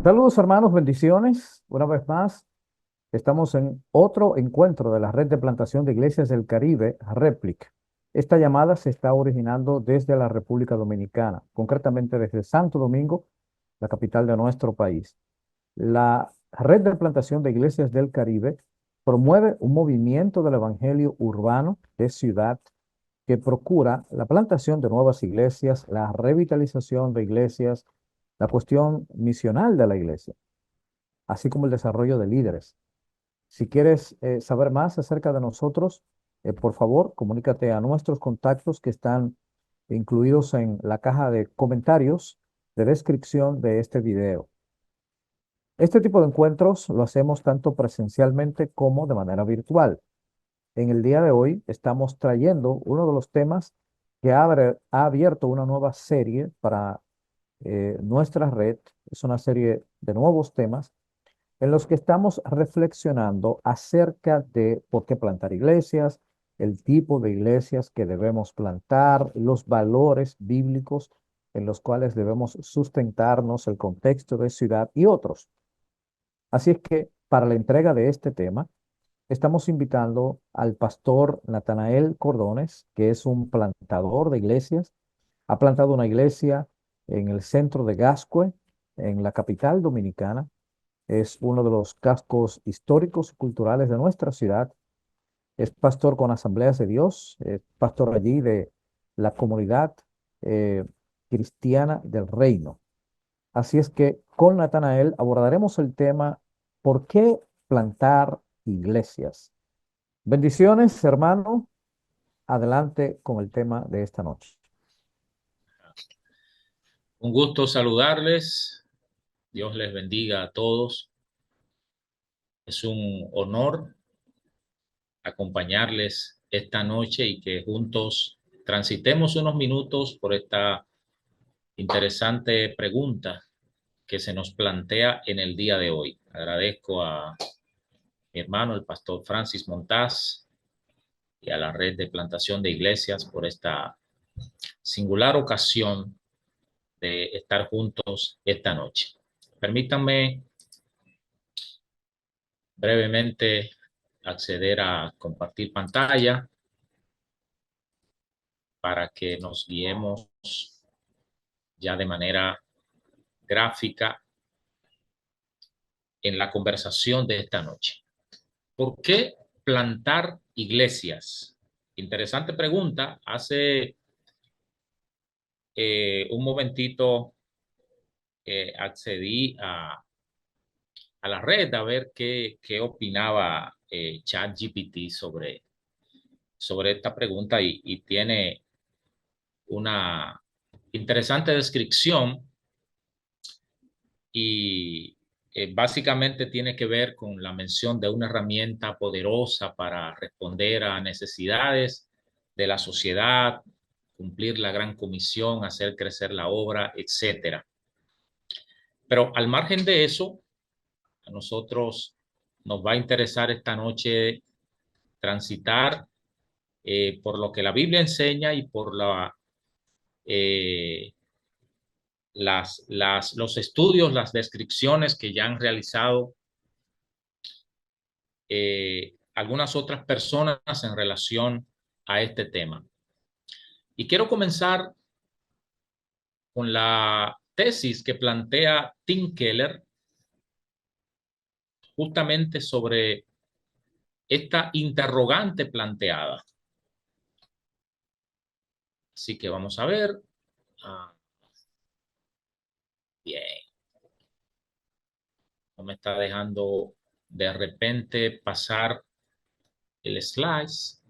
Saludos hermanos, bendiciones. Una vez más, estamos en otro encuentro de la Red de Plantación de Iglesias del Caribe, REPLIC. Esta llamada se está originando desde la República Dominicana, concretamente desde Santo Domingo, la capital de nuestro país. La Red de Plantación de Iglesias del Caribe promueve un movimiento del evangelio urbano de ciudad que procura la plantación de nuevas iglesias, la revitalización de iglesias, la cuestión misional de la iglesia, así como el desarrollo de líderes. Si quieres saber más acerca de nosotros, por favor, comunícate a nuestros contactos que están incluidos en la caja de comentarios de descripción de este video. Este tipo de encuentros lo hacemos tanto presencialmente como de manera virtual. En el día de hoy estamos trayendo uno de los temas que ha abierto una nueva serie para nuestra red. Es una serie de nuevos temas en los que estamos reflexionando acerca de por qué plantar iglesias, el tipo de iglesias que debemos plantar, los valores bíblicos en los cuales debemos sustentarnos, el contexto de ciudad y otros. Así es que para la entrega de este tema, estamos invitando al pastor Natanael Cordones, que es un plantador de iglesias. Ha plantado una iglesia en el centro de Gascue, en la capital dominicana. Es uno de los cascos históricos y culturales de nuestra ciudad. Es pastor con Asambleas de Dios, es pastor allí de la comunidad eh, cristiana del reino. Así es que con Natanael abordaremos el tema ¿por qué plantar iglesias? Bendiciones, hermano. Adelante con el tema de esta noche. Un gusto saludarles. Dios les bendiga a todos. Es un honor acompañarles esta noche y que juntos transitemos unos minutos por esta interesante pregunta que se nos plantea en el día de hoy. Agradezco a mi hermano, el pastor Francis Montaz, y a la red de plantación de iglesias por esta singular ocasión de estar juntos esta noche. Permítanme brevemente acceder a compartir pantalla para que nos guiemos ya de manera gráfica en la conversación de esta noche. ¿Por qué plantar iglesias? Interesante pregunta. Hace un momentito accedí a la red a ver qué opinaba ChatGPT sobre esta pregunta y tiene una interesante descripción y básicamente tiene que ver con la mención de una herramienta poderosa para responder a necesidades de la sociedad, cumplir la gran comisión, hacer crecer la obra, etcétera. Pero al margen de eso, a nosotros nos va a interesar esta noche transitar por lo que la Biblia enseña y por eh, los estudios, las descripciones que ya han realizado algunas otras personas en relación a este tema. Y quiero comenzar con la tesis que plantea Tim Keller justamente sobre esta interrogante planteada. Así que vamos a ver. Ah, bien, no me está dejando de repente pasar el slides.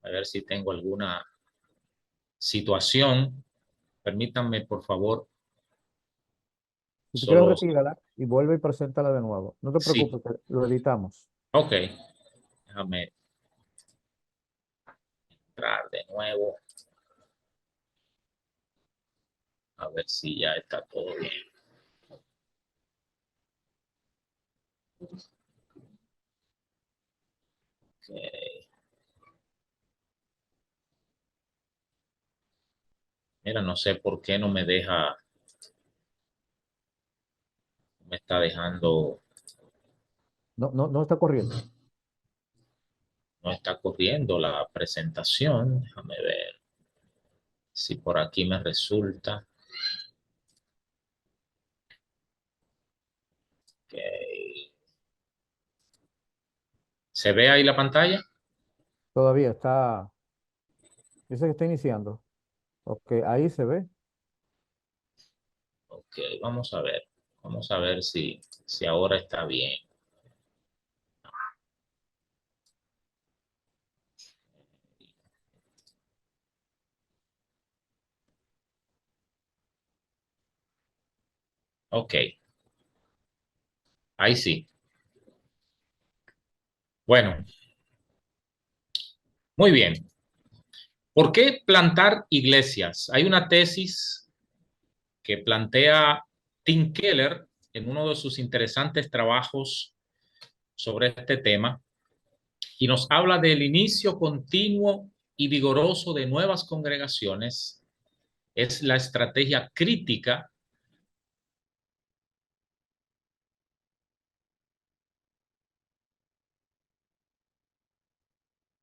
A ver si tengo alguna situación. Permítanme, por favor, Si tú quieres, solo... retírala y vuelve y preséntala de nuevo. No te Sí, preocupes, que lo editamos. ok. Déjame entrar de nuevo. A ver si ya está todo bien. Okay. Mira, no sé por qué no me deja. Me está dejando, No, no, no está corriendo. no está corriendo la presentación. Déjame ver si por aquí me resulta. Okay. ¿Se ve ahí la pantalla? Todavía está, dice que está iniciando. Ok, ahí se ve. Ok, vamos a ver. Vamos a ver si ahora está bien. Ok, ahí sí. Bueno, muy bien. ¿Por qué plantar iglesias? Hay una tesis que plantea Tim Keller en uno de sus interesantes trabajos sobre este tema y nos habla del inicio continuo y vigoroso de nuevas congregaciones. Es la estrategia crítica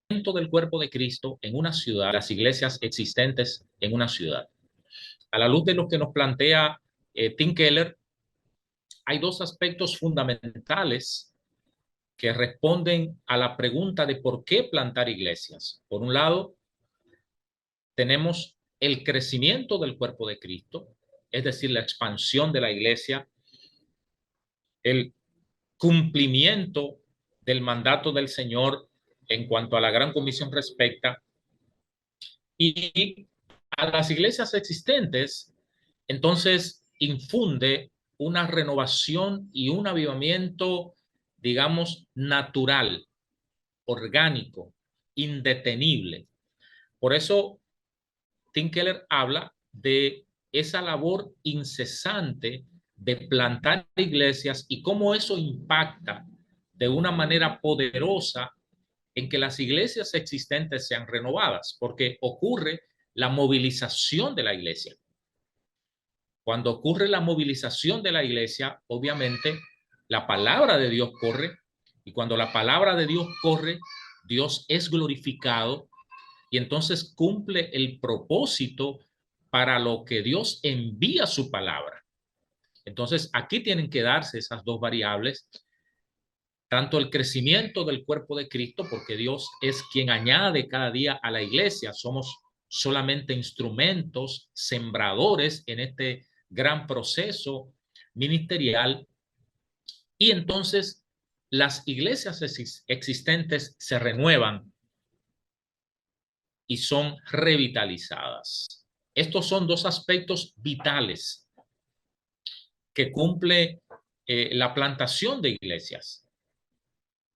del cuerpo de Cristo en una ciudad, las iglesias existentes en una ciudad. A la luz de lo que nos plantea Tim Keller, hay dos aspectos fundamentales que responden a la pregunta de por qué plantar iglesias. Por un lado, tenemos el crecimiento del cuerpo de Cristo, es decir, la expansión de la iglesia, el cumplimiento del mandato del Señor en cuanto a la gran comisión respecta, y a las iglesias existentes, entonces infunde una renovación y un avivamiento, digamos, natural, orgánico, indetenible. Por eso Tim Keller habla de esa labor incesante de plantar iglesias y cómo eso impacta de una manera poderosa en que las iglesias existentes sean renovadas, porque ocurre la movilización de la iglesia. Cuando ocurre la movilización de la iglesia, obviamente la palabra de Dios corre, y cuando la palabra de Dios corre, Dios es glorificado y entonces cumple el propósito para lo que Dios envía su palabra. Entonces, aquí tienen que darse esas dos variables, tanto el crecimiento del cuerpo de Cristo, porque Dios es quien añade cada día a la iglesia, somos solamente instrumentos, sembradores en este gran proceso ministerial, y entonces las iglesias existentes se renuevan y son revitalizadas. Estos son dos aspectos vitales que cumple la plantación de iglesias: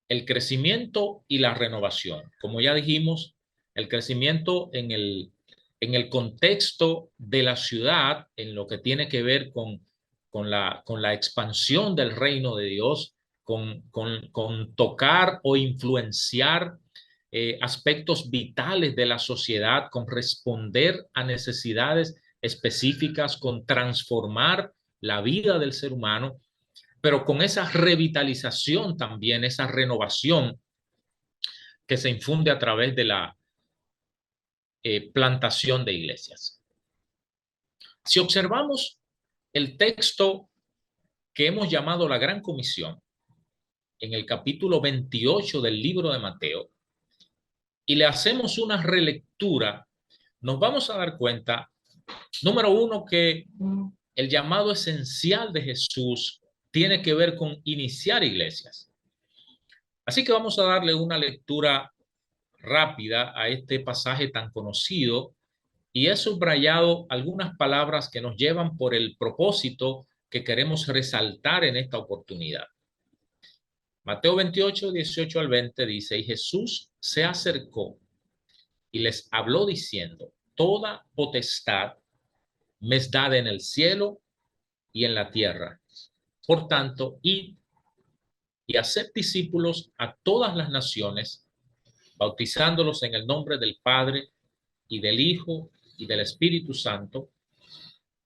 el crecimiento y la renovación. Como ya dijimos, el crecimiento en el contexto de la ciudad, en lo que tiene que ver con la expansión del reino de Dios, con tocar o influenciar aspectos vitales de la sociedad, con responder a necesidades específicas, con transformar la vida del ser humano, pero con esa revitalización también, esa renovación que se infunde a través de la plantación de iglesias. Si observamos el texto que hemos llamado la Gran Comisión, en el capítulo 28 del libro de Mateo, y le hacemos una relectura, nos vamos a dar cuenta, número uno, que el llamado esencial de Jesús tiene que ver con iniciar iglesias. Así que vamos a darle una lectura rápida a este pasaje tan conocido y he subrayado algunas palabras que nos llevan por el propósito que queremos resaltar en esta oportunidad. Mateo 28, 18 al 20 dice: y Jesús se acercó y les habló diciendo: toda potestad me es dada en el cielo y en la tierra. Por tanto, id y haced discípulos a todas las naciones, bautizándolos en el nombre del Padre y del Hijo y del Espíritu Santo,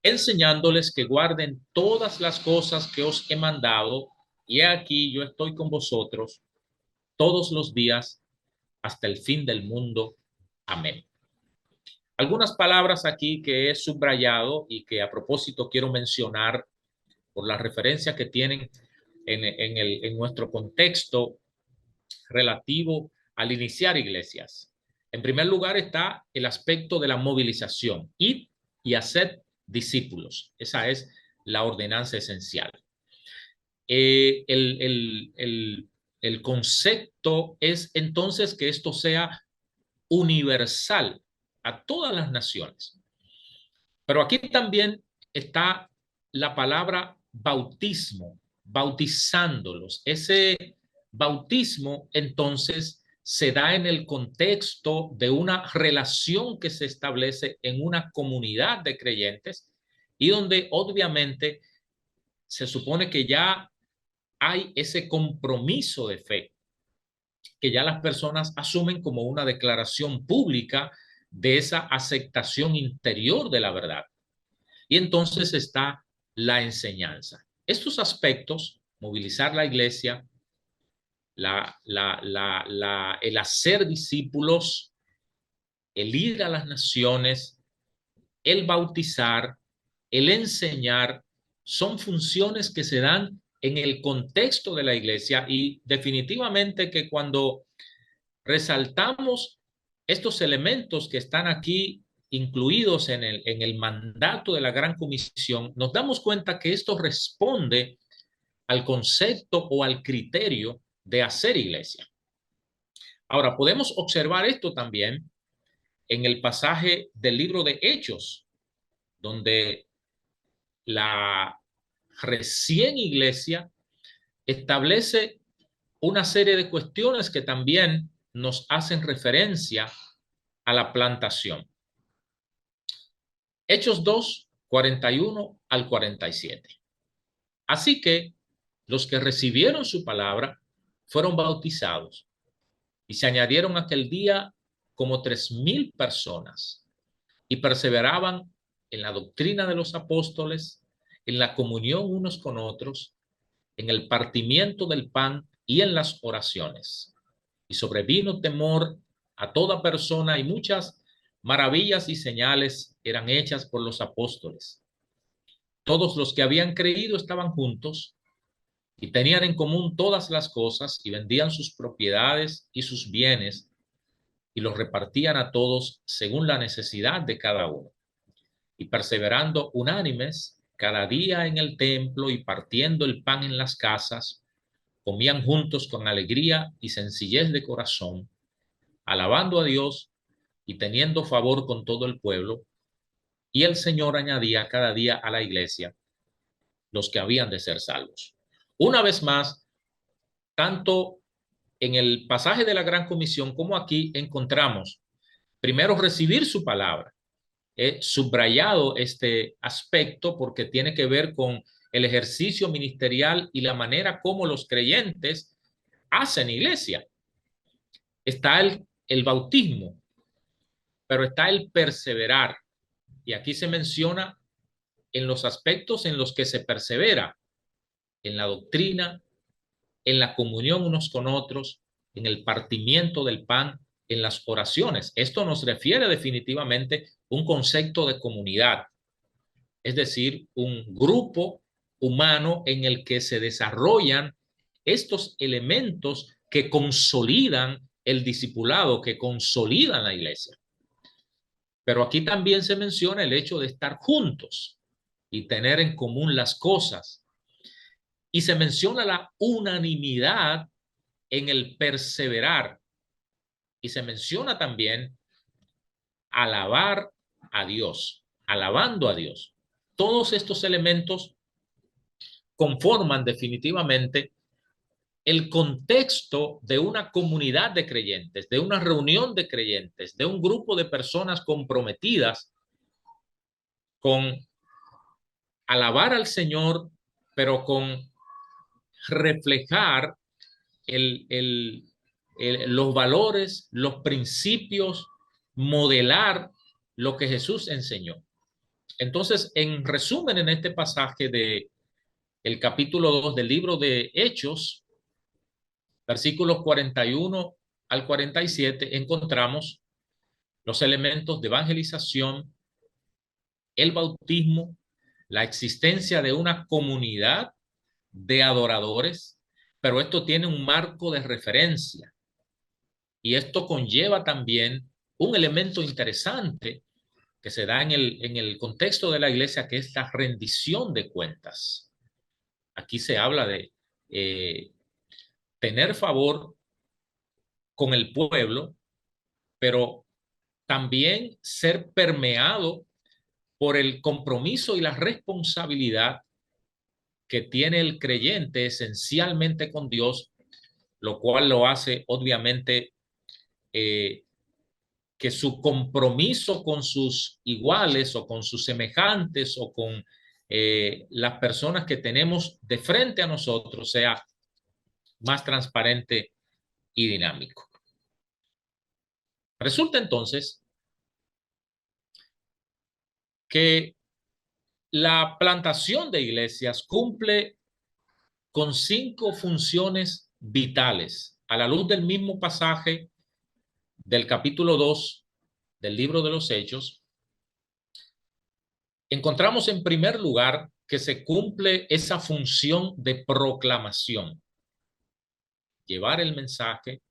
enseñándoles que guarden todas las cosas que os he mandado, y he aquí yo estoy con vosotros todos los días hasta el fin del mundo. Amén. Algunas palabras aquí que he subrayado y que a propósito quiero mencionar por la referencia que tienen en nuestro contexto relativo al iniciar iglesias. En primer lugar está el aspecto de la movilización. Id y haced discípulos. Esa es la ordenanza esencial. El concepto es entonces que esto sea universal a todas las naciones. Pero aquí también está la palabra bautismo, bautizándolos. Ese bautismo entonces se da en el contexto de una relación que se establece en una comunidad de creyentes y donde obviamente se supone que ya hay ese compromiso de fe que ya las personas asumen como una declaración pública de esa aceptación interior de la verdad. Y entonces está la enseñanza. Estos aspectos, movilizar la iglesia, el hacer discípulos, el ir a las naciones, el bautizar, el enseñar, son funciones que se dan en el contexto de la iglesia y definitivamente que cuando resaltamos estos elementos que están aquí incluidos en el mandato de la Gran Comisión, nos damos cuenta que esto responde al concepto o al criterio de hacer iglesia. Ahora, podemos observar esto también en el pasaje del libro de Hechos, donde la recién iglesia establece una serie de cuestiones que también nos hacen referencia a la plantación. Hechos 2, 41 al 47. Así que los que recibieron su palabra fueron bautizados y se añadieron aquel día como 3,000 personas y perseveraban en la doctrina de los apóstoles, en la comunión unos con otros, en el partimiento del pan y en las oraciones. Y sobrevino temor a toda persona y muchas maravillas y señales eran hechas por los apóstoles. Todos los que habían creído estaban juntos y tenían en común todas las cosas y vendían sus propiedades y sus bienes y los repartían a todos según la necesidad de cada uno. Y perseverando unánimes cada día en el templo y partiendo el pan en las casas, comían juntos con alegría y sencillez de corazón, alabando a Dios y teniendo favor con todo el pueblo. Y el Señor añadía cada día a la iglesia los que habían de ser salvos. Una vez más, tanto en el pasaje de la Gran Comisión como aquí encontramos, primero, recibir su palabra. He subrayado este aspecto porque tiene que ver con el ejercicio ministerial y la manera como los creyentes hacen iglesia. Está el bautismo, pero está el perseverar. Y aquí se menciona en los aspectos en los que se persevera, en la doctrina, en la comunión unos con otros, en el partimiento del pan, en las oraciones. Esto nos refiere definitivamente a un concepto de comunidad, es decir, un grupo humano en el que se desarrollan estos elementos que consolidan el discipulado, que consolidan la iglesia. Pero aquí también se menciona el hecho de estar juntos y tener en común las cosas. Y se menciona la unanimidad en el perseverar. Y se menciona también alabar a Dios, alabando a Dios. Todos estos elementos conforman definitivamente el contexto de una comunidad de creyentes, de una reunión de creyentes, de un grupo de personas comprometidas con alabar al Señor, pero con reflejar los valores, los principios, modelar lo que Jesús enseñó. Entonces, en resumen, en este pasaje de el capítulo 2 del libro de Hechos, versículos 41 al 47, encontramos los elementos de evangelización, el bautismo, la existencia de una comunidad de adoradores, pero esto tiene un marco de referencia y esto conlleva también un elemento interesante que se da en el contexto de la iglesia, que es la rendición de cuentas. Aquí se habla de tener favor con el pueblo, pero también ser permeado por el compromiso y la responsabilidad que tiene el creyente esencialmente con Dios, lo cual lo hace obviamente eh, que su compromiso con sus iguales o con sus semejantes o con las personas que tenemos de frente a nosotros sea más transparente y dinámico. Resulta entonces que la plantación de iglesias cumple con 5 funciones vitales a la luz del mismo pasaje del capítulo 2 del libro de los Hechos. Encontramos en primer lugar que se cumple esa función de proclamación, llevar el mensaje,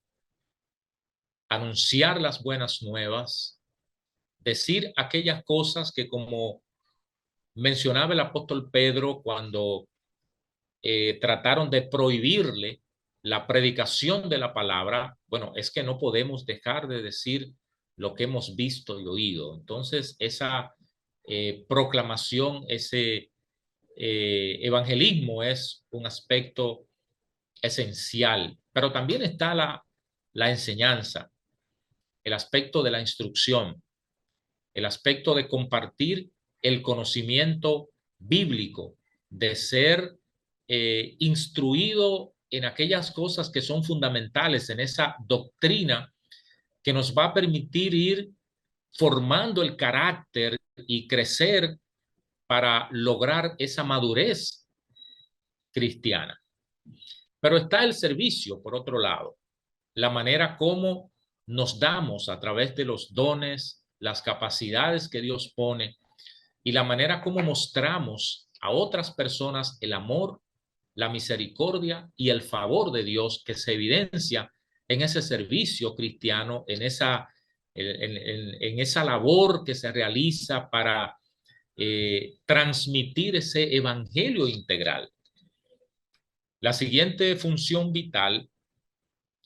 anunciar las buenas nuevas, decir aquellas cosas que, como mencionaba el apóstol Pedro cuando trataron de prohibirle la predicación de la palabra, bueno, es que no podemos dejar de decir lo que hemos visto y oído. Entonces, esa proclamación, ese evangelismo es un aspecto esencial, pero también está la enseñanza, el aspecto de la instrucción, el aspecto de compartir el conocimiento bíblico, de ser instruido en aquellas cosas que son fundamentales, en esa doctrina que nos va a permitir ir formando el carácter y crecer para lograr esa madurez cristiana. Pero está el servicio, por otro lado, la manera como nos damos a través de los dones, las capacidades que Dios pone y la manera como mostramos a otras personas el amor, la misericordia y el favor de Dios que se evidencia en ese servicio cristiano, en esa labor que se realiza para transmitir ese evangelio integral. La siguiente función vital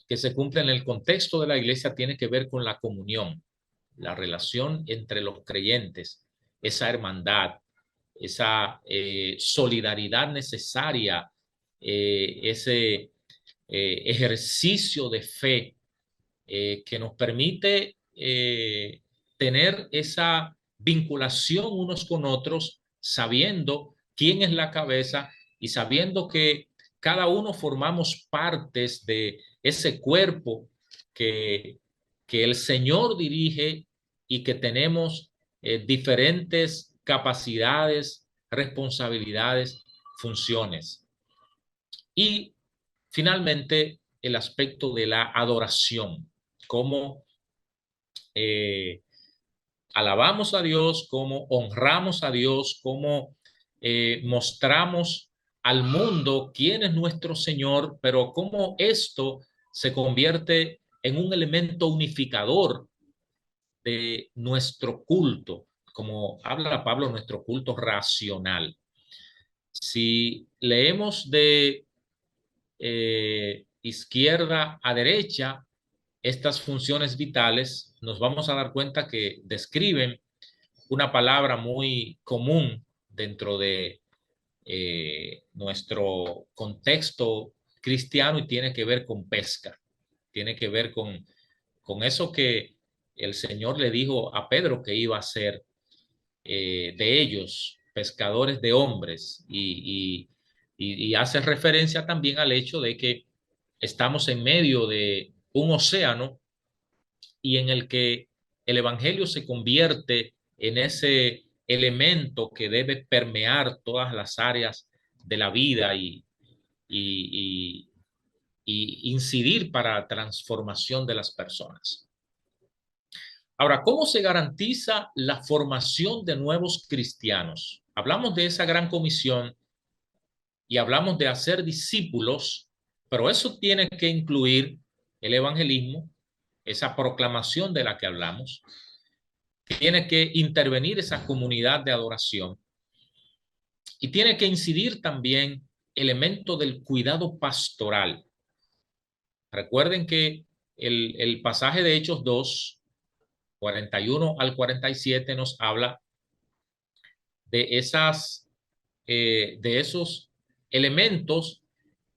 que se cumple en el contexto de la iglesia tiene que ver con la comunión, la relación entre los creyentes, esa hermandad, esa solidaridad necesaria, ese ejercicio de fe que nos permite tener esa vinculación unos con otros, sabiendo quién es la cabeza y sabiendo que cada uno formamos partes de ese cuerpo que, que el Señor dirige y que tenemos diferentes capacidades, responsabilidades, funciones. Y finalmente, el aspecto de la adoración, cómo alabamos a Dios, cómo honramos a Dios, cómo mostramos al mundo quién es nuestro Señor, pero cómo esto se convierte en un elemento unificador de nuestro culto, como habla Pablo, nuestro culto racional. Si leemos de izquierda a derecha estas funciones vitales, nos vamos a dar cuenta que describen una palabra muy común dentro de nuestro contexto cristiano y tiene que ver con pesca, tiene que ver con eso que el Señor le dijo a Pedro que iba a ser de ellos, pescadores de hombres, y hace referencia también al hecho de que estamos en medio de un océano y en el que el evangelio se convierte en ese elemento que debe permear todas las áreas de la vida y incidir para la transformación de las personas. Ahora, ¿cómo se garantiza la formación de nuevos cristianos? Hablamos de esa gran comisión y hablamos de hacer discípulos, pero eso tiene que incluir el evangelismo, esa proclamación de la que hablamos. Tiene que intervenir esa comunidad de adoración y tiene que incidir también elemento del cuidado pastoral. Recuerden que el pasaje de Hechos 2, 41 al 47 nos habla de esos elementos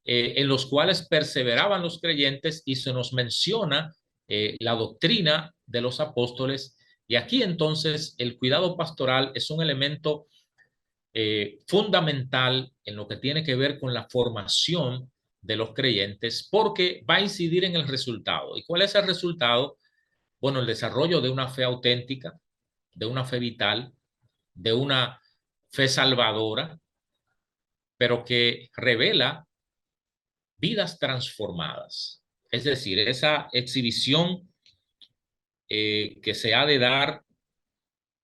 en los cuales perseveraban los creyentes, y se nos menciona la doctrina de los apóstoles. Y aquí entonces el cuidado pastoral es un elemento fundamental en lo que tiene que ver con la formación de los creyentes, porque va a incidir en el resultado. ¿Y cuál es el resultado? Bueno, el desarrollo de una fe auténtica, de una fe vital, de una fe salvadora, pero que revela vidas transformadas. Es decir, esa exhibición que se ha de dar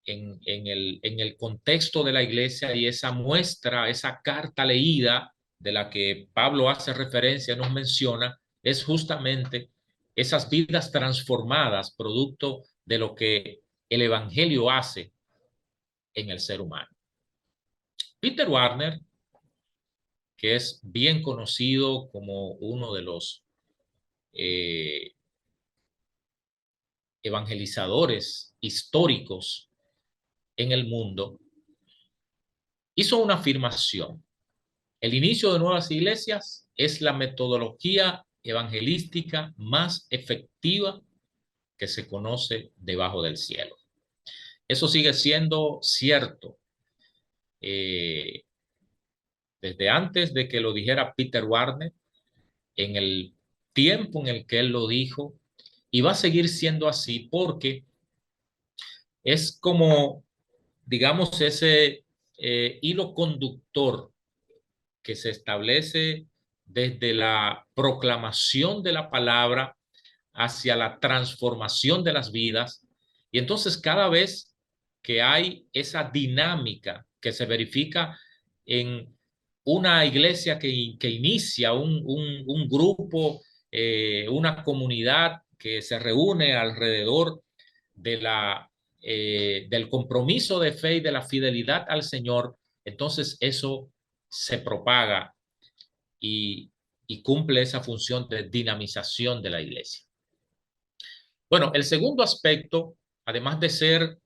en el contexto de la iglesia, y esa muestra, esa carta leída de la que Pablo hace referencia, nos menciona, es justamente esas vidas transformadas, producto de lo que el evangelio hace en el ser humano. Peter Warner, que es bien conocido como uno de los evangelizadores históricos en el mundo, hizo una afirmación: el inicio de nuevas iglesias es la metodología evangelística más efectiva que se conoce debajo del cielo. Eso sigue siendo cierto desde antes de que lo dijera Peter Warner, en el tiempo en el que él lo dijo, y va a seguir siendo así, porque es como, digamos, ese hilo conductor que se establece desde la proclamación de la palabra hacia la transformación de las vidas. Y entonces cada vez que hay esa dinámica que se verifica en una iglesia que inicia un grupo, una comunidad que se reúne alrededor de del compromiso de fe y de la fidelidad al Señor, entonces eso se propaga y, y cumple esa función de dinamización de la iglesia. Bueno, el segundo aspecto, además de ser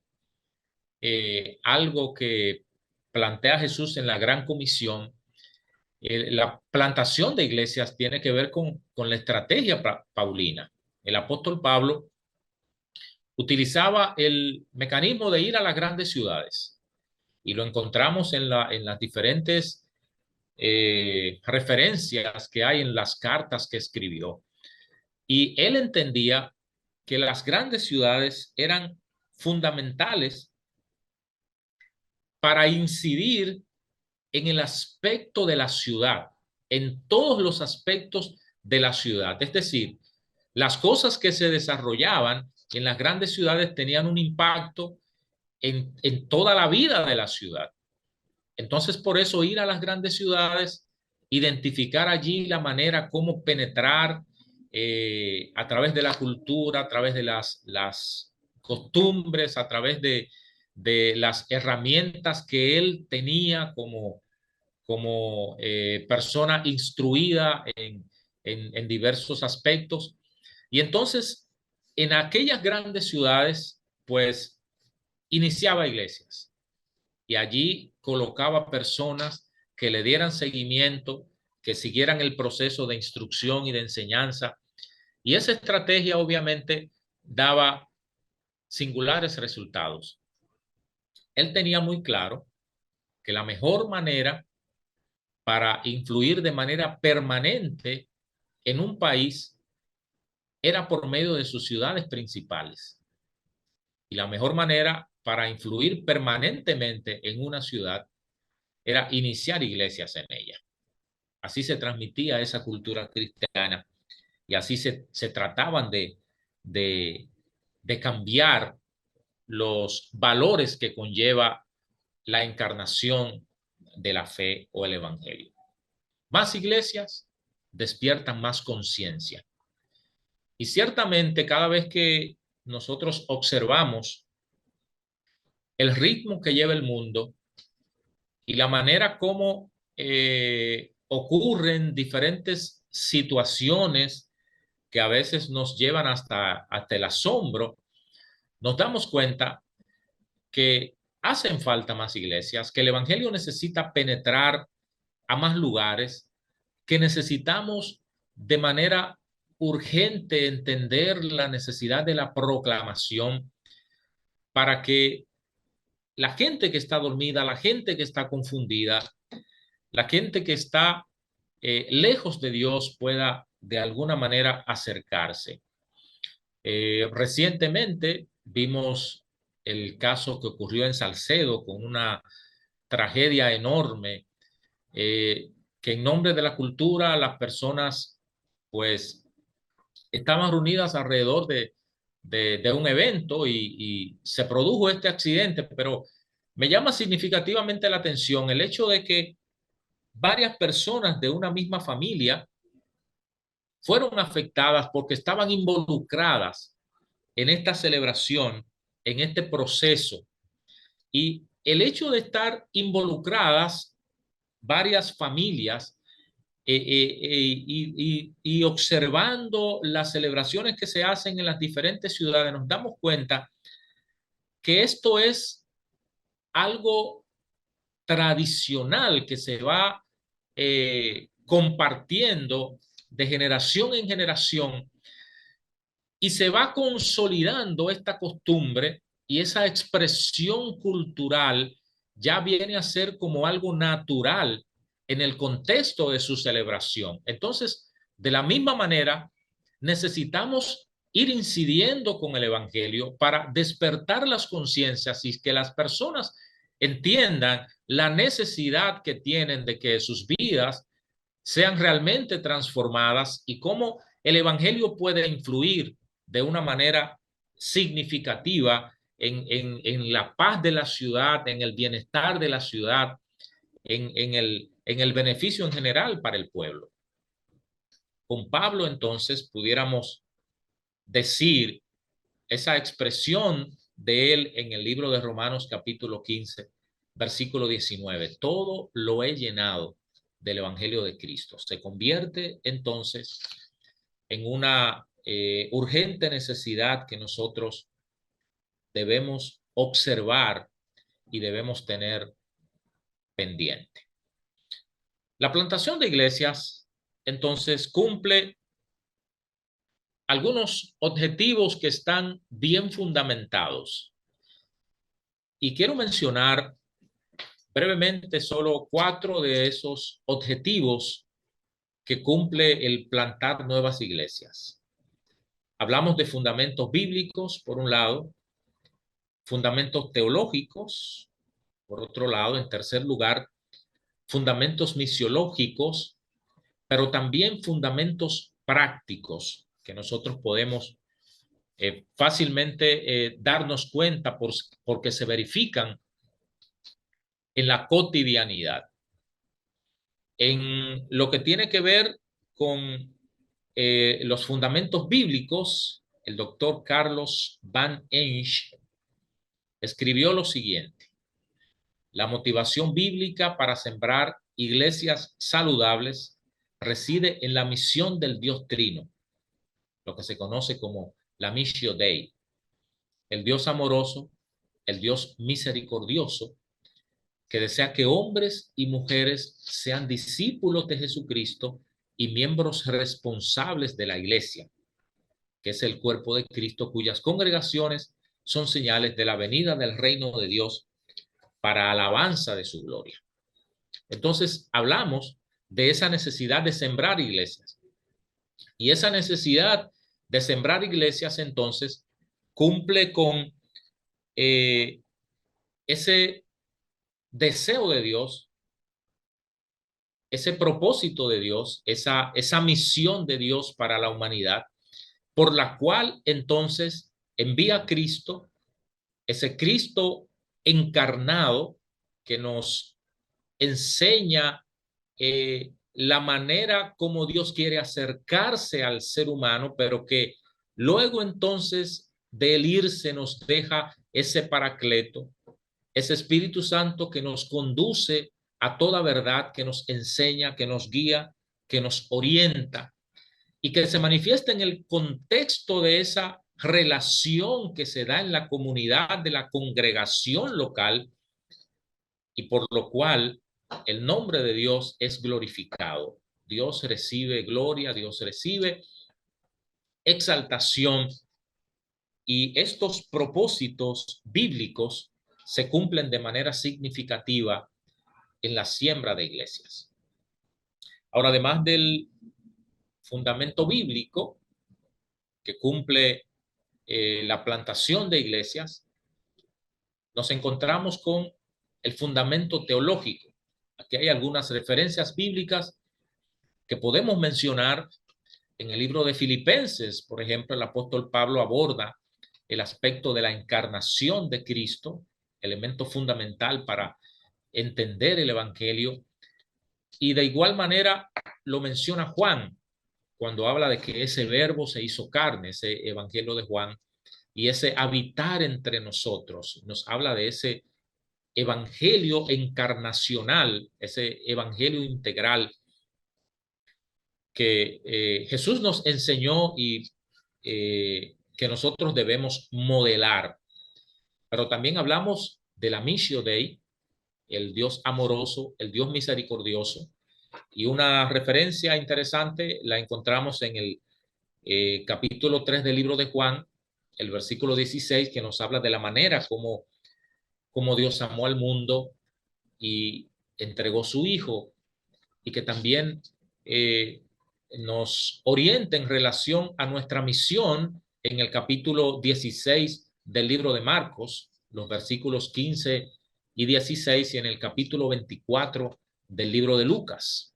algo que plantea Jesús en la Gran Comisión, la plantación de iglesias tiene que ver con la estrategia paulina. El apóstol Pablo utilizaba el mecanismo de ir a las grandes ciudades, y lo encontramos en las diferentes referencias que hay en las cartas que escribió. Y él entendía que las grandes ciudades eran fundamentales para incidir en el aspecto de la ciudad, en todos los aspectos de la ciudad. Es decir, las cosas que se desarrollaban en las grandes ciudades tenían un impacto en toda la vida de la ciudad. Entonces, por eso ir a las grandes ciudades, identificar allí la manera como penetrar a través de la cultura, a través de las costumbres, a través de las herramientas que él tenía como persona instruida en diversos aspectos. Y entonces, en aquellas grandes ciudades, pues, iniciaba iglesias. Y allí colocaba personas que le dieran seguimiento, que siguieran el proceso de instrucción y de enseñanza. Y esa estrategia obviamente daba singulares resultados. Él tenía muy claro que la mejor manera para influir de manera permanente en un país era por medio de sus ciudades principales. Y la mejor manera para influir permanentemente en una ciudad era iniciar iglesias en ella. Así se transmitía esa cultura cristiana y así se trataban de, de cambiar los valores que conlleva la encarnación de la fe o el evangelio. Más iglesias despiertan más conciencia. Y ciertamente cada vez que nosotros observamos el ritmo que lleva el mundo y la manera como ocurren diferentes situaciones que a veces nos llevan hasta el asombro, nos damos cuenta que hacen falta más iglesias, que el evangelio necesita penetrar a más lugares, que necesitamos de manera urgente entender la necesidad de la proclamación para que la gente que está dormida, la gente que está confundida, la gente que está lejos de Dios pueda de alguna manera acercarse. Recientemente vimos el caso que ocurrió en Salcedo con una tragedia enorme, que en nombre de la cultura las personas pues estaban reunidas alrededor de un evento y se produjo este accidente, pero me llama significativamente la atención el hecho de que varias personas de una misma familia fueron afectadas porque estaban involucradas en esta celebración, en este proceso. Y el hecho de estar involucradas varias familias y observando las celebraciones que se hacen en las diferentes ciudades, nos damos cuenta que esto es algo tradicional que se va compartiendo de generación en generación y se va consolidando esta costumbre y esa expresión cultural ya viene a ser como algo natural en el contexto de su celebración. Entonces, de la misma manera, necesitamos ir incidiendo con el evangelio para despertar las conciencias y que las personas entiendan la necesidad que tienen de que sus vidas sean realmente transformadas y cómo el evangelio puede influir de una manera significativa en la paz de la ciudad, en el bienestar de la ciudad, en el beneficio en general para el pueblo. Con Pablo entonces pudiéramos decir esa expresión de él en el libro de Romanos capítulo 15, versículo 19. Todo lo he llenado del Evangelio de Cristo. Se convierte entonces en una urgente necesidad que nosotros debemos observar y debemos tener pendiente. La plantación de iglesias entonces cumple algunos objetivos que están bien fundamentados. Y quiero mencionar brevemente solo 4 de esos objetivos que cumple el plantar nuevas iglesias. Hablamos de fundamentos bíblicos, por un lado, fundamentos teológicos, por otro lado, en tercer lugar, fundamentos misiológicos, pero también fundamentos prácticos que nosotros podemos fácilmente darnos cuenta porque se verifican en la cotidianidad. En lo que tiene que ver con los fundamentos bíblicos, el doctor Carlos Van Ensch escribió lo siguiente: la motivación bíblica para sembrar iglesias saludables reside en la misión del Dios Trino, lo que se conoce como la Missio Dei, el Dios amoroso, el Dios misericordioso, que desea que hombres y mujeres sean discípulos de Jesucristo y miembros responsables de la iglesia, que es el cuerpo de Cristo, cuyas congregaciones son señales de la venida del reino de Dios para alabanza de su gloria. Entonces, hablamos de esa necesidad de sembrar iglesias. Y esa necesidad de sembrar iglesias, entonces, cumple con ese deseo de Dios, ese propósito de Dios, esa misión de Dios para la humanidad, por la cual entonces envía a Cristo, ese Cristo encarnado que nos enseña la manera como Dios quiere acercarse al ser humano, pero que luego entonces de él irse nos deja ese paracleto, ese Espíritu Santo que nos conduce a toda verdad, que nos enseña, que nos guía, que nos orienta y que se manifiesta en el contexto de esa relación que se da en la comunidad de la congregación local y por lo cual el nombre de Dios es glorificado. Dios recibe gloria, Dios recibe exaltación y estos propósitos bíblicos se cumplen de manera significativa en la siembra de iglesias. Ahora, además del fundamento bíblico que cumple la plantación de iglesias, nos encontramos con el fundamento teológico. Aquí hay algunas referencias bíblicas que podemos mencionar. En el libro de Filipenses, por ejemplo, el apóstol Pablo aborda el aspecto de la encarnación de Cristo, elemento fundamental para entender el Evangelio. Y de igual manera lo menciona Juan cuando habla de que ese verbo se hizo carne, ese Evangelio de Juan, y ese habitar entre nosotros. Nos habla de ese Evangelio encarnacional, ese Evangelio integral que Jesús nos enseñó y que nosotros debemos modelar. Pero también hablamos de la Missio Dei, el Dios amoroso, el Dios misericordioso. Y una referencia interesante la encontramos en el capítulo 3 del libro de Juan, el versículo 16, que nos habla de la manera como Dios amó al mundo y entregó su Hijo, y que también nos orienta en relación a nuestra misión en el capítulo 16 del libro de Marcos, los versículos 15 y 16, y en el capítulo 24 del libro de Lucas.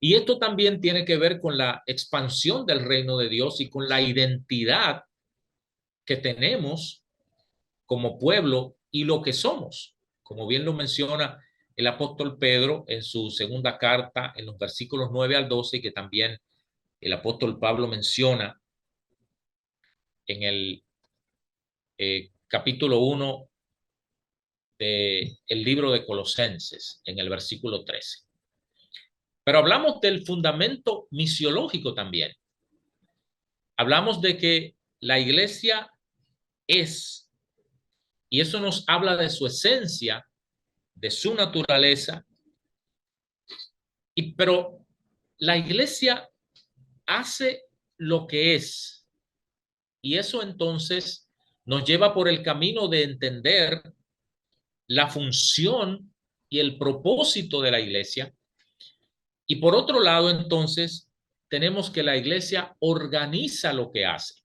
Y esto también tiene que ver con la expansión del reino de Dios y con la identidad que tenemos como pueblo y lo que somos. Como bien lo menciona el apóstol Pedro en su segunda carta, en los versículos 9 al 12, que también el apóstol Pablo menciona en el capítulo 1 del libro de Colosenses, en el versículo 13. Pero hablamos del fundamento misiológico también. Hablamos de que la iglesia es, y eso nos habla de su esencia, de su naturaleza, pero la iglesia hace lo que es, y eso entonces nos lleva por el camino de entender la función y el propósito de la iglesia. Y por otro lado, entonces, tenemos que la iglesia organiza lo que hace.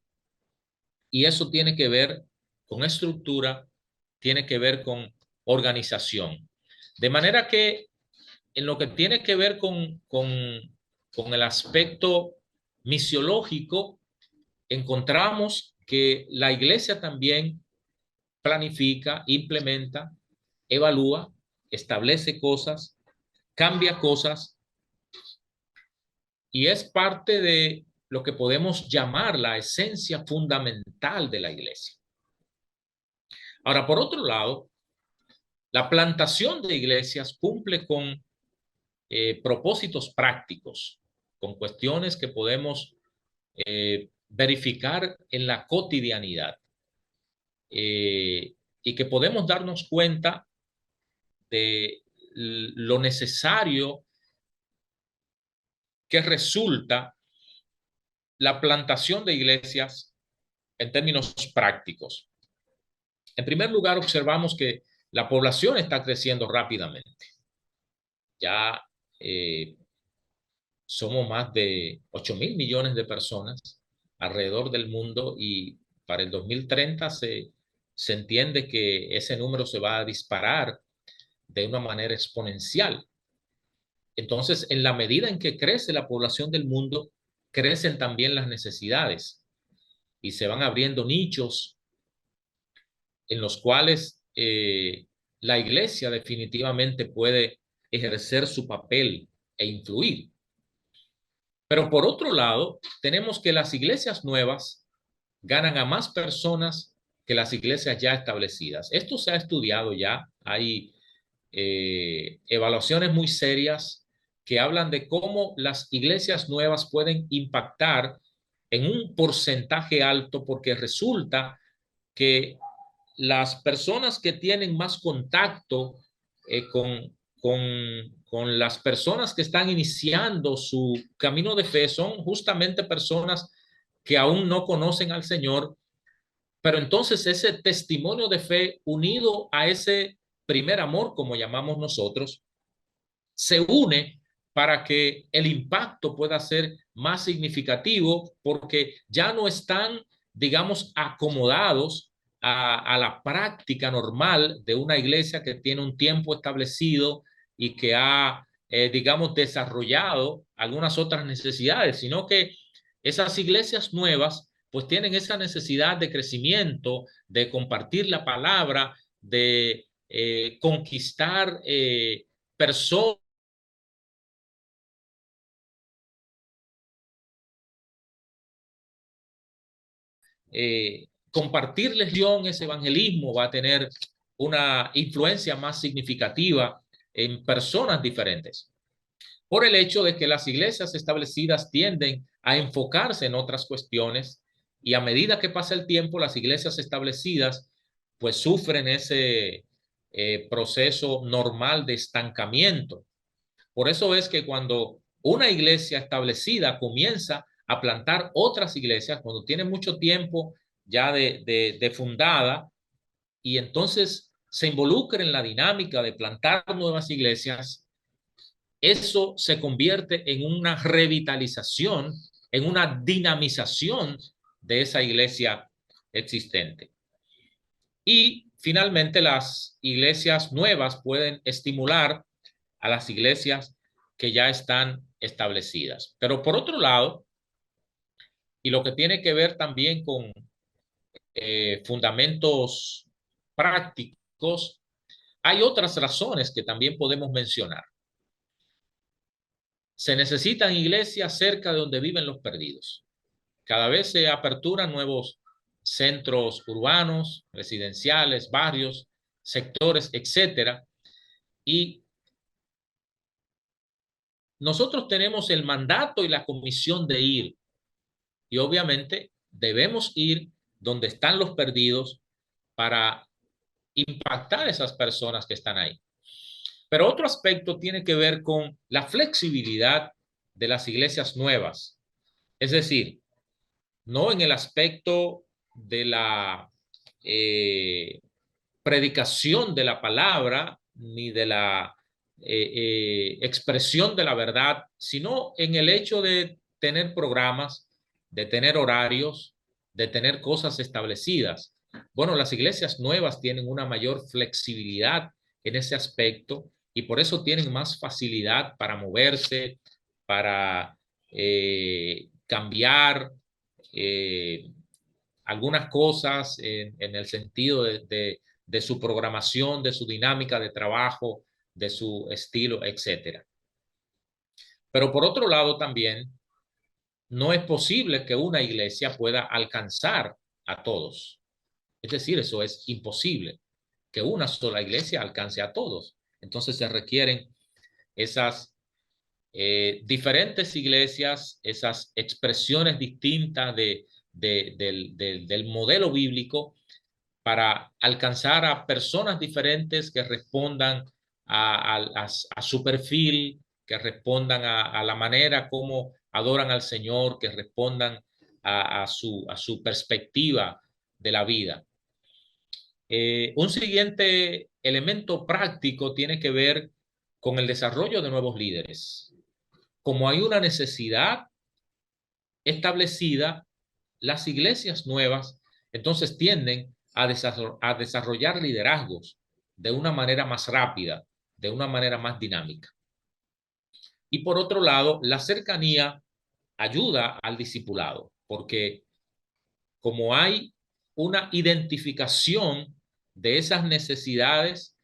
Y eso tiene que ver con estructura, tiene que ver con organización. De manera que en lo que tiene que ver con el aspecto misiológico, encontramos que la iglesia también planifica, implementa, evalúa, establece cosas, cambia cosas y es parte de lo que podemos llamar la esencia fundamental de la iglesia. Ahora, por otro lado, la plantación de iglesias cumple con propósitos prácticos, con cuestiones que podemos verificar en la cotidianidad y que podemos darnos cuenta de lo necesario que resulta la plantación de iglesias en términos prácticos. En primer lugar, observamos que la población está creciendo rápidamente. Ya somos más de 8.000 millones de personas alrededor del mundo y para el 2030 se se entiende que ese número se va a disparar de una manera exponencial. Entonces, en la medida en que crece la población del mundo, crecen también las necesidades y se van abriendo nichos en los cuales la iglesia definitivamente puede ejercer su papel e influir. Pero por otro lado, tenemos que las iglesias nuevas ganan a más personas que las iglesias ya establecidas. Esto se ha estudiado ya. Hay evaluaciones muy serias que hablan de cómo las iglesias nuevas pueden impactar en un porcentaje alto, porque resulta que las personas que tienen más contacto con las personas que están iniciando su camino de fe son justamente personas que aún no conocen al Señor, pero entonces ese testimonio de fe unido a ese primer amor, como llamamos nosotros, se une para que el impacto pueda ser más significativo, porque ya no están, digamos, acomodados a la práctica normal de una iglesia que tiene un tiempo establecido y que ha, digamos, desarrollado algunas otras necesidades, sino que esas iglesias nuevas pues tienen esa necesidad de crecimiento, de compartir la palabra, de conquistar personas compartir religión, ese evangelismo va a tener una influencia más significativa en personas diferentes, por el hecho de que las iglesias establecidas tienden a enfocarse en otras cuestiones y a medida que pasa el tiempo, las iglesias establecidas pues sufren ese proceso normal de estancamiento. Por eso es que cuando una iglesia establecida comienza a plantar otras iglesias, cuando tiene mucho tiempo ya de fundada, y entonces se involucra en la dinámica de plantar nuevas iglesias, eso se convierte en una revitalización, en una dinamización de esa iglesia existente. Y finalmente las iglesias nuevas pueden estimular a las iglesias que ya están establecidas. Pero por otro lado, y lo que tiene que ver también con fundamentos prácticos, hay otras razones que también podemos mencionar. Se necesitan iglesias cerca de donde viven los perdidos. Cada vez se aperturan nuevos centros urbanos, residenciales, barrios, sectores, etcétera. Y nosotros tenemos el mandato y la comisión de ir. Y obviamente debemos ir donde están los perdidos para impactar a esas personas que están ahí. Pero otro aspecto tiene que ver con la flexibilidad de las iglesias nuevas. Es decir, no en el aspecto de la predicación de la palabra ni de la expresión de la verdad, sino en el hecho de tener programas, de tener horarios, de tener cosas establecidas. Bueno, las iglesias nuevas tienen una mayor flexibilidad en ese aspecto y por eso tienen más facilidad para moverse, para cambiar algunas cosas en el sentido de su programación, de su dinámica de trabajo, de su estilo, etcétera. Pero por otro lado también, no es posible que una iglesia pueda alcanzar a todos. Es decir, eso es imposible, que una sola iglesia alcance a todos. Entonces se requieren esas diferentes iglesias, esas expresiones distintas del modelo bíblico para alcanzar a personas diferentes que respondan a su perfil, que respondan a la manera como adoran al Señor, que respondan a su perspectiva de la vida. Un siguiente elemento práctico tiene que ver con el desarrollo de nuevos líderes. Como hay una necesidad establecida, las iglesias nuevas entonces tienden a desarrollar liderazgos de una manera más rápida, de una manera más dinámica. Y por otro lado, la cercanía ayuda al discipulado, porque como hay una identificación de esas necesidades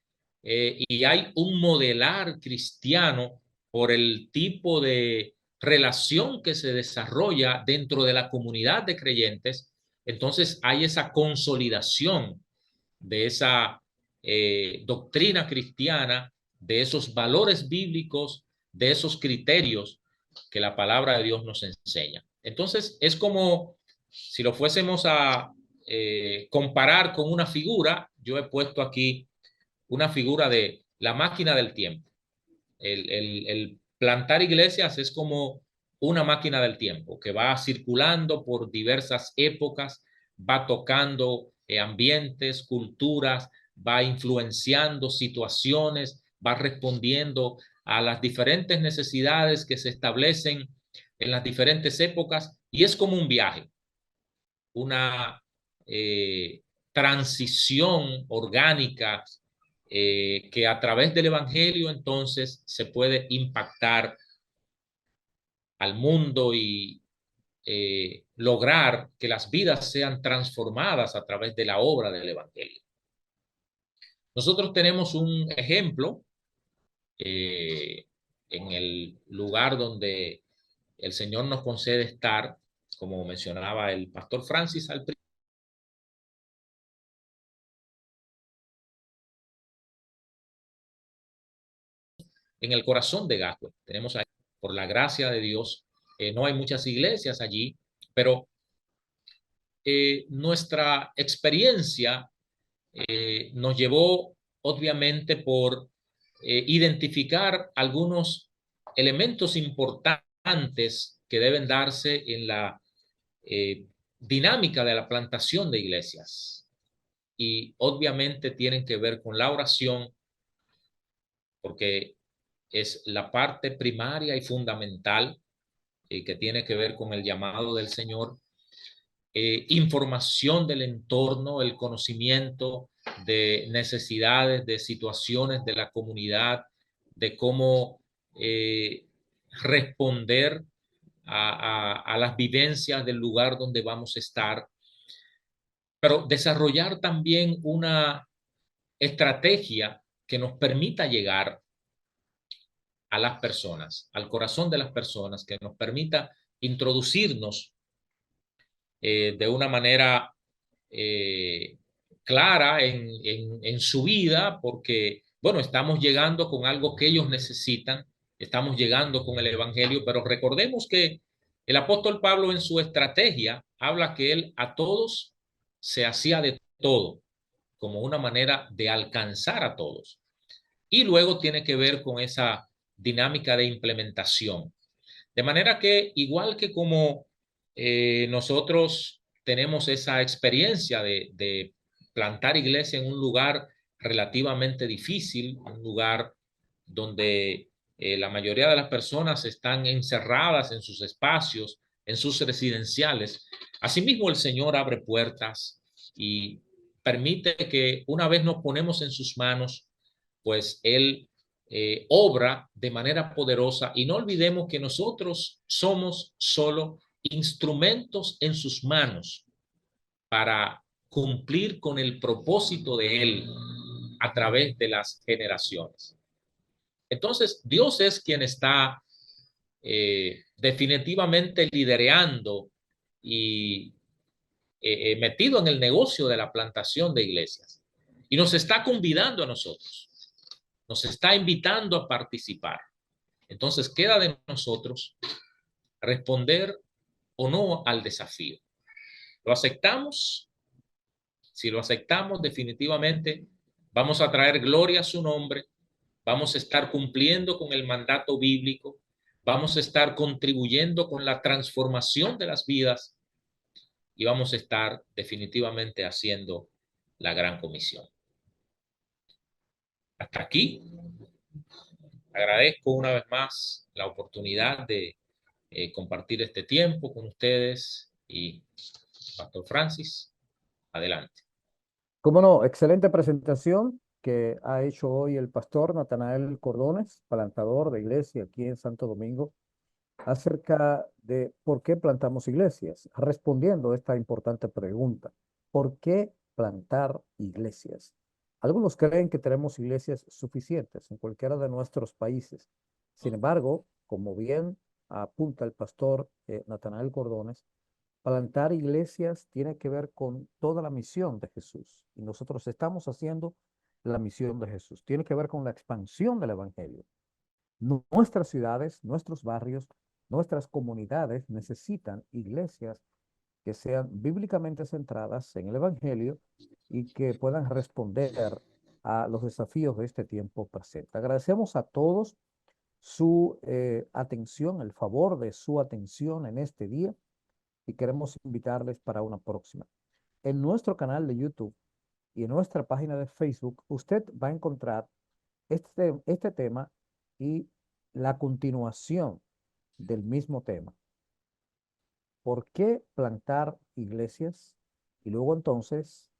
y hay un modelar cristiano por el tipo de relación que se desarrolla dentro de la comunidad de creyentes, entonces hay esa consolidación de esa doctrina cristiana, de esos valores bíblicos, de esos criterios que la palabra de Dios nos enseña. Entonces es como si lo fuésemos a comparar con una figura. Yo he puesto aquí una figura de la máquina del tiempo. El plantar iglesias es como una máquina del tiempo que va circulando por diversas épocas, va tocando ambientes, culturas, va influenciando situaciones, va respondiendo a las diferentes necesidades que se establecen en las diferentes épocas, y es como un viaje, una transición orgánica que a través del Evangelio entonces se puede impactar al mundo y lograr que las vidas sean transformadas a través de la obra del Evangelio. Nosotros tenemos un ejemplo en el lugar donde el Señor nos concede estar, como mencionaba el pastor Francis al principio, en el corazón de Gascue. Tenemos ahí, por la gracia de Dios, no hay muchas iglesias allí, pero nuestra experiencia nos llevó obviamente por identificar algunos elementos importantes que deben darse en la dinámica de la plantación de iglesias. Y obviamente tienen que ver con la oración, porque es la parte primaria y fundamental que tiene que ver con el llamado del Señor, información del entorno, el conocimiento de necesidades, de situaciones de la comunidad, de cómo responder a las vivencias del lugar donde vamos a estar, pero desarrollar también una estrategia que nos permita llegar a las personas, al corazón de las personas, que nos permita introducirnos de una manera eh, clara en su vida, porque, bueno, estamos llegando con algo que ellos necesitan, estamos llegando con el Evangelio, pero recordemos que el apóstol Pablo en su estrategia habla que él a todos se hacía de todo, como una manera de alcanzar a todos. Y luego tiene que ver con esa dinámica de implementación. De manera que, igual que como nosotros tenemos esa experiencia de plantar iglesia en un lugar relativamente difícil, un lugar donde la mayoría de las personas están encerradas en sus espacios, en sus residenciales, asimismo el Señor abre puertas y permite que una vez nos ponemos en sus manos, pues Él obra de manera poderosa, y no olvidemos que nosotros somos solo instrumentos en sus manos para cumplir con el propósito de Él a través de las generaciones. Entonces, Dios es quien está definitivamente liderando y metido en el negocio de la plantación de iglesias. Y nos está convidando a nosotros, nos está invitando a participar. Entonces queda de nosotros responder o no al desafío. ¿Lo aceptamos? Si lo aceptamos, definitivamente vamos a traer gloria a su nombre, vamos a estar cumpliendo con el mandato bíblico, vamos a estar contribuyendo con la transformación de las vidas y vamos a estar definitivamente haciendo la gran comisión. Hasta aquí. Agradezco una vez más la oportunidad de compartir este tiempo con ustedes, y Pastor Francis, adelante. Cómo no, excelente presentación que ha hecho hoy el pastor Natanael Cordones, plantador de iglesia aquí en Santo Domingo, acerca de por qué plantamos iglesias, respondiendo a esta importante pregunta. ¿Por qué plantar iglesias? Algunos creen que tenemos iglesias suficientes en cualquiera de nuestros países. Sin embargo, como bien apunta el pastor Natanael Cordones, plantar iglesias tiene que ver con toda la misión de Jesús. Y nosotros estamos haciendo la misión de Jesús. Tiene que ver con la expansión del evangelio. Nuestras ciudades, nuestros barrios, nuestras comunidades necesitan iglesias que sean bíblicamente centradas en el Evangelio y que puedan responder a los desafíos de este tiempo presente. Agradecemos a todos su atención, el favor de su atención en este día y queremos invitarles para una próxima. En nuestro canal de YouTube y en nuestra página de Facebook, usted va a encontrar este tema y la continuación del mismo tema. ¿Por qué plantar iglesias? Y luego entonces,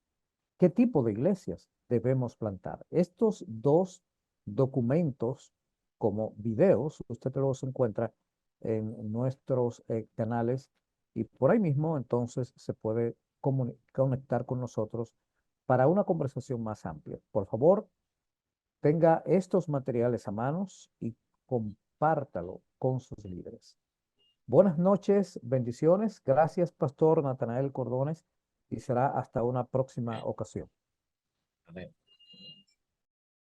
¿qué tipo de iglesias debemos plantar? Estos dos documentos como videos, usted los encuentra en nuestros canales y por ahí mismo entonces se puede conectar con nosotros para una conversación más amplia. Por favor, tenga estos materiales a manos y compártalo con sus líderes. Buenas noches, bendiciones. Gracias, Pastor Natanael Cordones, y será hasta una próxima ocasión. Amén.